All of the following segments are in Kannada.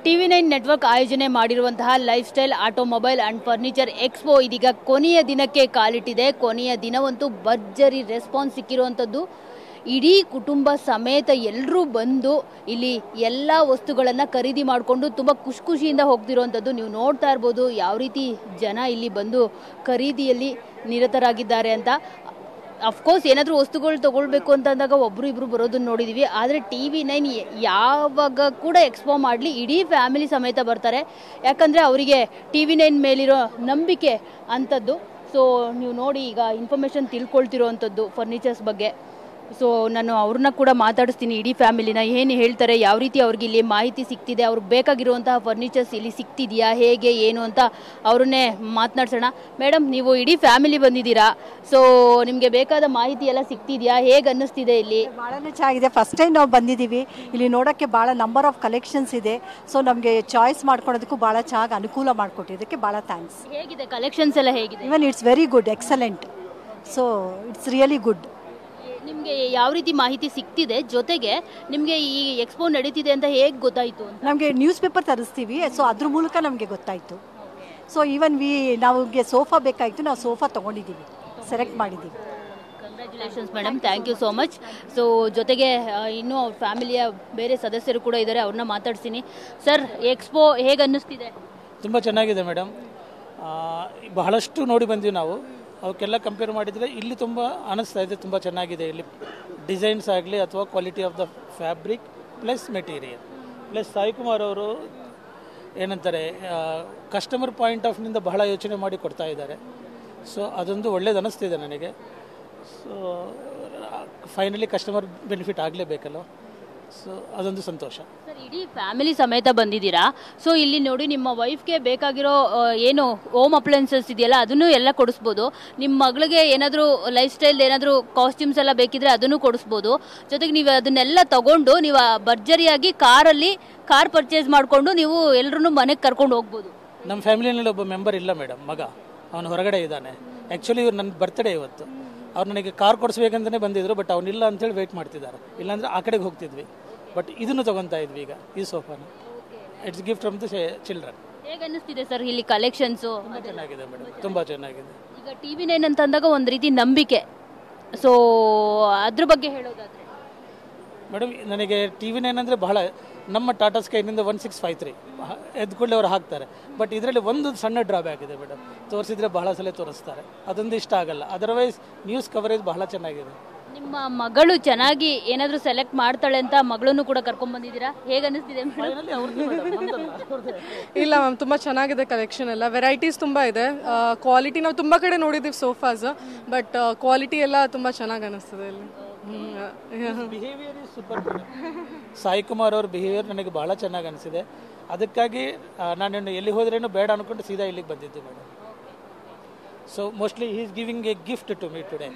TV9 ನೆಟ್ವರ್ಕ್ ಆಯೋಜನೆ ಮಾಡಿರುವಂತಹ life style automobile and furniture expo ಇದೀಗ ಕೊನೆಯ ದಿನಕ್ಕೆ ಕಾಲಿಟ್ಟಿದೆ. ಕೊನೆಯ ದಿನವಂತೂ ಭರ್ಜರಿ ರೆಸ್ಪಾನ್ಸ್ ಸಿಕ್ಕಿರುವಂಥದ್ದು. ಇಡೀ ಕುಟುಂಬ ಸಮೇತ ಎಲ್ಲರೂ ಬಂದು ಇಲ್ಲಿ ಎಲ್ಲ ವಸ್ತುಗಳನ್ನು ಖರೀದಿ ಮಾಡಿಕೊಂಡು ತುಂಬ ಖುಷಿಯಿಂದ ಹೋಗ್ತಿರುವಂಥದ್ದು ನೀವು ನೋಡ್ತಾ ಇರ್ಬೋದು. ಯಾವ ರೀತಿ ಜನ ಇಲ್ಲಿ ಬಂದು ಖರೀದಿಯಲ್ಲಿ ನಿರತರಾಗಿದ್ದಾರೆ ಅಂತ. ಅಫ್ಕೋರ್ಸ್ ಏನಾದರೂ ವಸ್ತುಗಳು ತೊಗೊಳ್ಬೇಕು ಅಂತ ಅಂದಾಗ ಒಬ್ಬರು ಇಬ್ಬರು ಬರೋದನ್ನ ನೋಡಿದ್ದೀವಿ. ಆದರೆ TV9 ಯಾವಾಗ ಕೂಡ ಎಕ್ಸ್ಪೋ ಮಾಡಲಿ ಇಡೀ ಫ್ಯಾಮಿಲಿ ಸಮೇತ ಬರ್ತಾರೆ. ಯಾಕಂದರೆ ಅವರಿಗೆ TV9 ಮೇಲಿರೋ ನಂಬಿಕೆ ಅಂಥದ್ದು. ಸೊ ನೀವು ನೋಡಿ ಈಗ ಇನ್ಫಾರ್ಮೇಷನ್ ತಿಳ್ಕೊಳ್ತಿರೋವಂಥದ್ದು ಫರ್ನಿಚರ್ಸ್ ಬಗ್ಗೆ. ಸೊ ನಾನು ಅವ್ರನ್ನ ಕೂಡ ಮಾತಾಡಿಸ್ತೀನಿ, ಇಡೀ ಫ್ಯಾಮಿಲಿನ ಏನು ಹೇಳ್ತಾರೆ, ಯಾವ ರೀತಿ ಅವ್ರಿಗೆ ಇಲ್ಲಿ ಮಾಹಿತಿ ಸಿಗ್ತಿದೆ, ಅವ್ರಿಗೆ ಬೇಕಾಗಿರುವಂತಹ ಫರ್ನಿಚರ್ಸ್ ಇಲ್ಲಿ ಸಿಗ್ತಿದೆಯಾ, ಹೇಗೆ ಏನು ಅಂತ ಅವ್ರನ್ನೇ ಮಾತನಾಡ್ಸೋಣ. ಮೇಡಮ್, ನೀವು ಇಡೀ ಫ್ಯಾಮಿಲಿ ಬಂದಿದ್ದೀರಾ, ಸೊ ನಿಮಗೆ ಬೇಕಾದ ಮಾಹಿತಿ ಎಲ್ಲ ಸಿಗ್ತಿದೆಯಾ, ಹೇಗೆ ಅನ್ನಿಸ್ತಿದೆ ಇಲ್ಲಿ? ಭಾಳನೇ ಚೆನ್ನಾಗಿದೆ. ಫಸ್ಟ್ ಟೈಮ್ ನಾವು ಬಂದಿದ್ದೀವಿ. ಇಲ್ಲಿ ನೋಡೋಕ್ಕೆ ಭಾಳ ನಂಬರ್ ಆಫ್ ಕಲೆಕ್ಷನ್ಸ್ ಇದೆ. ಸೊ ನಮಗೆ ಚಾಯ್ಸ್ ಮಾಡ್ಕೊಳೋದಕ್ಕೂ ಭಾಳ ಚೆನ್ನಾಗಿ ಅನುಕೂಲ ಮಾಡಿಕೊಟ್ಟಿದ್ದಕ್ಕೆ ಭಾಳ ಥ್ಯಾಂಕ್ಸ್. ಹೇಗಿದೆ ಕಲೆಕ್ಷನ್ಸ್ ಎಲ್ಲ ಹೇಗಿದೆ? Even it's very good, excellent. So it's really good. ನಿಮಗೆ ಯಾವ ರೀತಿ ಮಾಹಿತಿ ಸಿಗ್ತಿದೆ, ಜೊತೆಗೆ ನಿಮಗೆ ಈ ಎಕ್ಸ್ಪೋ ನಡೀತಿದೆ ಅಂತ ಹೇಗೆ ಗೊತ್ತಾಯಿತು? ನಮಗೆ ನ್ಯೂಸ್ ಪೇಪರ್ ತರಿಸ್ತೀವಿ, ಸೊ ಅದ್ರ ಮೂಲಕ ನಮಗೆ ಗೊತ್ತಾಯಿತು. ಸೊ ಈವನ್ ನಮಗೆ ಸೋಫಾ ಬೇಕಾಯಿತು, ನಾವು ಸೋಫಾ ತೊಗೊಂಡಿದ್ದೀವಿ, ಸೆಲೆಕ್ಟ್ ಮಾಡಿದ್ದೀವಿ. Congratulations madam, thank you so much. So ಜೊತೆಗೆ ಇನ್ನೂ ಅವ್ರ ಫ್ಯಾಮಿಲಿಯ ಬೇರೆ ಸದಸ್ಯರು ಕೂಡ ಇದ್ದಾರೆ, ಅವ್ರನ್ನ ಮಾತಾಡ್ತೀನಿ. ಸರ್, ಎಕ್ಸ್ಪೋ ಹೇಗೆ ಅನ್ನಿಸ್ತಿದೆ? ತುಂಬ ಚೆನ್ನಾಗಿದೆ ಮೇಡಮ್. ಬಹಳಷ್ಟು ನೋಡಿ ಬಂದೀವಿ ನಾವು. ಅವಕ್ಕೆಲ್ಲ ಕಂಪೇರ್ ಮಾಡಿದರೆ ಇಲ್ಲಿ ತುಂಬ ಅನ್ನಿಸ್ತಾ ಇದೆ, ತುಂಬ ಚೆನ್ನಾಗಿದೆ. ಇಲ್ಲಿ ಡಿಸೈನ್ಸ್ ಆಗಲಿ ಅಥವಾ quality of the fabric plus material plus Saikumar ಅವರು ಏನಂತಾರೆ, ಕಸ್ಟಮರ್ ಪಾಯಿಂಟ್ ಆಫ್ನಿಂದ ಬಹಳ ಯೋಚನೆ ಮಾಡಿ ಕೊಡ್ತಾ ಇದ್ದಾರೆ. ಸೊ ಅದೊಂದು ಒಳ್ಳೇದು ಅನ್ನಿಸ್ತಿದೆ ನನಗೆ. ಸೊ ಫೈನಲಿ ಕಸ್ಟಮರ್ ಬೆನಿಫಿಟ್ ಆಗಲೇಬೇಕಲ್ಲ, ಸೊ ಅದೊಂದು ಸಂತೋಷ. ಸರ್, ಇಡೀ ಫ್ಯಾಮಿಲಿ ಸಮೇತ ಬಂದಿದ್ದೀರಾ. ಸೊ ಇಲ್ಲಿ ನೋಡಿ, ನಿಮ್ಮ ವೈಫ್ಗೆ ಬೇಕಾಗಿರೋ ಏನು ಹೋಮ್ ಅಪ್ಲಯನ್ಸಸ್ ಇದೆಯಲ್ಲ ಅದನ್ನು ಎಲ್ಲ ಕೊಡಿಸ್ಬೋದು. ನಿಮ್ಮ ಮಗಳಿಗೆ ಏನಾದರೂ ಲೈಫ್ ಸ್ಟೈಲ್ ಏನಾದರೂ ಕಾಸ್ಟ್ಯೂಮ್ಸ್ ಎಲ್ಲ ಬೇಕಿದ್ರೆ ಅದನ್ನು ಕೊಡಿಸ್ಬೋದು. ಜೊತೆಗೆ ನೀವು ಅದನ್ನೆಲ್ಲ ತಗೊಂಡು ನೀವು ಭರ್ಜರಿಯಾಗಿ ಕಾರ್ ಪರ್ಚೇಸ್ ಮಾಡಿಕೊಂಡು ನೀವು ಎಲ್ಲರೂ ಮನೆಗೆ ಕರ್ಕೊಂಡು ಹೋಗ್ಬೋದು. ನಮ್ಮ ಫ್ಯಾಮಿಲಿನಲ್ಲಿ ಒಬ್ಬ ಮೆಂಬರ್ ಇಲ್ಲ ಮೇಡಮ್, ಮಗ ಅವನು ಹೊರಗಡೆ ಇದ್ದಾನೆ. ಆ್ಯಕ್ಚುಲಿ ಇವ್ರು ನನ್ನ ಬರ್ತ್ಡೇ ಇವತ್ತು. ಅವ್ರು ನನಗೆ ಕಾರ್ ಕೊಡಿಸ್ಬೇಕಂತಲೇ ಬಂದಿದ್ರು, ಬಟ್ ಅವನಿಲ್ಲ ಅಂತೇಳಿ ವೆಯ್ಟ್ ಮಾಡ್ತಿದ್ದಾರೆ. ಇಲ್ಲಾಂದರೆ ಆ ಕಡೆಗೆ ಹೋಗ್ತಿದ್ವಿ. ಬಟ್ ಇದನ್ನು ತೊಗೊತಾ ಇದ್ವಿ ಈಗ, ಈ ಸೋಫಾನ. It's gift from the children. ಹೇಗೆ ಅನ್ನಿಸ್ತಿದೆ ಸರ್ ಇಲ್ಲಿ ಕಲೆಕ್ಷನ್ಸು? ಚೆನ್ನಾಗಿದೆ ಮೇಡಮ್, ತುಂಬ ಚೆನ್ನಾಗಿದೆ. ಈಗ TV9 ಅಂತ ಅಂದಾಗ ಒಂದು ರೀತಿ ನಂಬಿಕೆ. ಸೊ ಅದ್ರ ಬಗ್ಗೆ ಹೇಳೋದಾದ್ರೆ ಮೇಡಮ್, ನನಗೆ TV9 ಅಂದರೆ ಬಹಳ, ನಮ್ಮ ಟಾಟಾ ಸ್ಕೈನಿಂದ 1653 ಎದ್ಕೊಳ್ಳಿ ಅವ್ರು ಹಾಕ್ತಾರೆ. ಬಟ್ ಇದರಲ್ಲಿ ಒಂದು ಸಣ್ಣ ಡ್ರಾಬ್ಯಾಕ್ ಇದೆ ಮೇಡಮ್, ತೋರಿಸಿದ್ರೆ ಬಹಳ ಸಲ ತೋರಿಸ್ತಾರೆ, ಅದೊಂದು ಇಷ್ಟ ಆಗಲ್ಲ. ಅದರ್ವೈಸ್ ನ್ಯೂಸ್ ಕವರೇಜ್ ಬಹಳ ಚೆನ್ನಾಗಿದೆ. ನಿಮ್ಮ ಮಗಳು ಚೆನ್ನಾಗಿ ಏನಾದರೂ ಸೆಲೆಕ್ಟ್ ಮಾಡ್ತಾಳೆ ಅಂತ ಮಗಳನ್ನು ಕೂಡ ಕರ್ಕೊಂಡ್ಬಂದಿದ್ದೀರಾ, ಹೇಗೆ ಅನ್ನಿಸ್ತಿದೆ? ಇಲ್ಲ ಮ್ಯಾಮ್, ತುಂಬ ಚೆನ್ನಾಗಿದೆ ಕಲೆಕ್ಷನ್ ಎಲ್ಲ, ವೆರೈಟೀಸ್ ತುಂಬ ಇದೆ. ಕ್ವಾಲಿಟಿ ನಾವು ತುಂಬ ಕಡೆ ನೋಡಿದ್ದೀವಿ ಸೋಫಾಸ್, ಬಟ್ ಕ್ವಾಲಿಟಿ ಎಲ್ಲ ತುಂಬ ಚೆನ್ನಾಗಿ ಅನ್ನಿಸ್ತದೆ ಇಲ್ಲಿ. Behaviour is super. ಸಾಯಿಕುಮಾರ್ ಅವ್ರ ಬಿಹೇವಿಯರ್ ನನಗೆ ಬಹಳ ಚೆನ್ನಾಗಿ ಅನಿಸಿದೆ. ಅದಕ್ಕಾಗಿ ನಾನು ಎಲ್ಲಿ ಹೋದ್ರೇನು ಬೇಡ ಅನ್ಕೊಂಡು ಸೀದಾ ಇಲ್ಲಿಗೆ ಬಂದಿದ್ದೆ madam. So mostly he is giving a gift to me today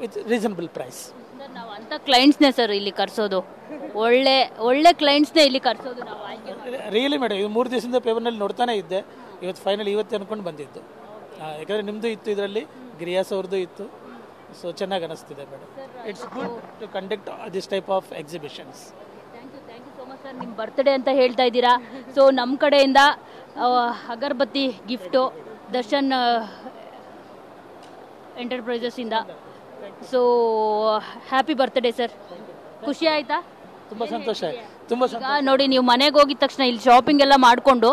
with reasonable price. Sir, ನಾವು ಅಂಥ ಕ್ಲೈಂಟ್ಸ್ನೇ ಸರ್ ಇಲ್ಲಿ ಕರ್ಸೋದು, ಒಳ್ಳೆ ಕ್ಲೈಂಟ್ಸ್ನೇ ಇಲ್ಲಿ ಕರ್ಸೋದು ನಾವು. ರಿಯಲಿ ಮೇಡಮ್, ಇದು 3 ದಿವಸದಿಂದ ಪೇಪರ್ನಲ್ಲಿ ನೋಡ್ತಾನೆ ಇದ್ದೆ. ಇವತ್ತು ಇವತ್ತು ಅನ್ಕೊಂಡು ಬಂದಿದ್ದು. ಯಾಕಂದರೆ ನಿಮ್ಮದು ಇತ್ತು, ಇದರಲ್ಲಿ ಗಿರಿಯಾಸ್ ಅವ್ರದ್ದು ಇತ್ತು. ಸೊ ಚೆನ್ನಾಗಿ ಅನ್ನಿಸ್ತಿದೆ madam. It's good to conduct this type of exhibitions. Thank you so much sir. ನಿಮ್ಮ ಬರ್ತ್ಡೇ ಅಂತ ಹೇಳ್ತಾ ಇದ್ದೀರಾ. ಸೊ ನಮ್ಮ ಕಡೆಯಿಂದ ಅಗರಬತ್ತಿ ಗಿಫ್ಟು ದರ್ಶನ್ ಎಂಟರ್ಪ್ರೈಸಸ್ಸಿಂದ. So happy birthday sir. ಖುಷಿ ಆಯಿತಾ? ತುಂಬ ಸಂತೋಷ ಆಯ್ತು, ತುಂಬ ಸಂತೋಷ. ನೋಡಿ, ನೀವು ಮನೆಗೆ ಹೋಗಿದ ತಕ್ಷಣ ಇಲ್ಲಿ ಶಾಪಿಂಗ್ ಎಲ್ಲ ಮಾಡಿಕೊಂಡು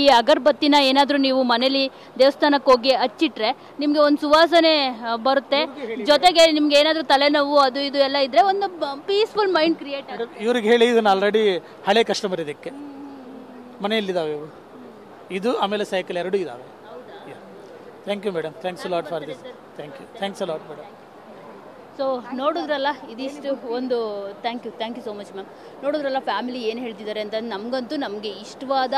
ಈ ಅಗರಬತ್ತಿನ ಏನಾದರೂ ನೀವು ಮನೇಲಿ ದೇವಸ್ಥಾನಕ್ಕೆ ಹೋಗಿ ಹಚ್ಚಿಟ್ರೆ ನಿಮಗೆ ಒಂದು ಸುವಾಸನೆ ಬರುತ್ತೆ. ಜೊತೆಗೆ ನಿಮ್ಗೆ ಏನಾದರೂ ತಲೆನೋವು ಅದು ಇದು ಎಲ್ಲ ಇದ್ರೆ ಒಂದು ಪೀಸ್ಫುಲ್ ಮೈಂಡ್ ಕ್ರಿಯೇಟ್ ಆಗುತ್ತೆ. ಇವ್ರಿಗೆ ಹೇಳಿ, ಇದನ್ನು ಆಲ್ರೆಡಿ ಹಳೆ ಕಸ್ಟಮರ್ ಇದಕ್ಕೆ ಮನೆಯಲ್ಲಿದ್ದಾವೆ ಇವು, ಇದು ಆಮೇಲೆ ಸೈಕಲ್ ಎರಡೂ ಇದ್ದಾವೆ. Thank you madam, thanks a lot for this. Thanks a lot madam. So ನೋಡಿದ್ರಲ್ಲ, ಇದಿಷ್ಟು ಒಂದು thank you so much ma'am. ನೋಡಿದ್ರಲ್ಲ ಫ್ಯಾಮಿಲಿ ಏನು ಹೇಳ್ತಿದ್ದಾರೆ ಅಂತ. ನಮಗೆ ಇಷ್ಟವಾದ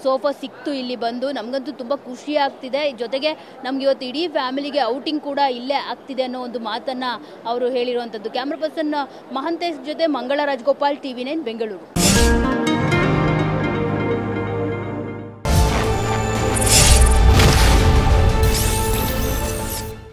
ಸೋಫಾ ಸಿಕ್ತು ಇಲ್ಲಿ ಬಂದು, ನಮಗಂತೂ ತುಂಬ ಖುಷಿ ಆಗ್ತಿದೆ. ಜೊತೆಗೆ ನಮ್ಗೆ ಇವತ್ತು ಇಡೀ ಫ್ಯಾಮಿಲಿಗೆ ಔಟಿಂಗ್ ಕೂಡ ಇಲ್ಲೇ ಆಗ್ತಿದೆ ಅನ್ನೋ ಒಂದು ಮಾತನ್ನು ಅವರು ಹೇಳಿರುವಂಥದ್ದು. ಕ್ಯಾಮ್ರಾ ಪರ್ಸನ್ ಮಹಂತೇಶ್ ಜೊತೆ ಮಂಗಳ ರಾಜಗೋಪಾಲ್, TV9 ಬೆಂಗಳೂರು.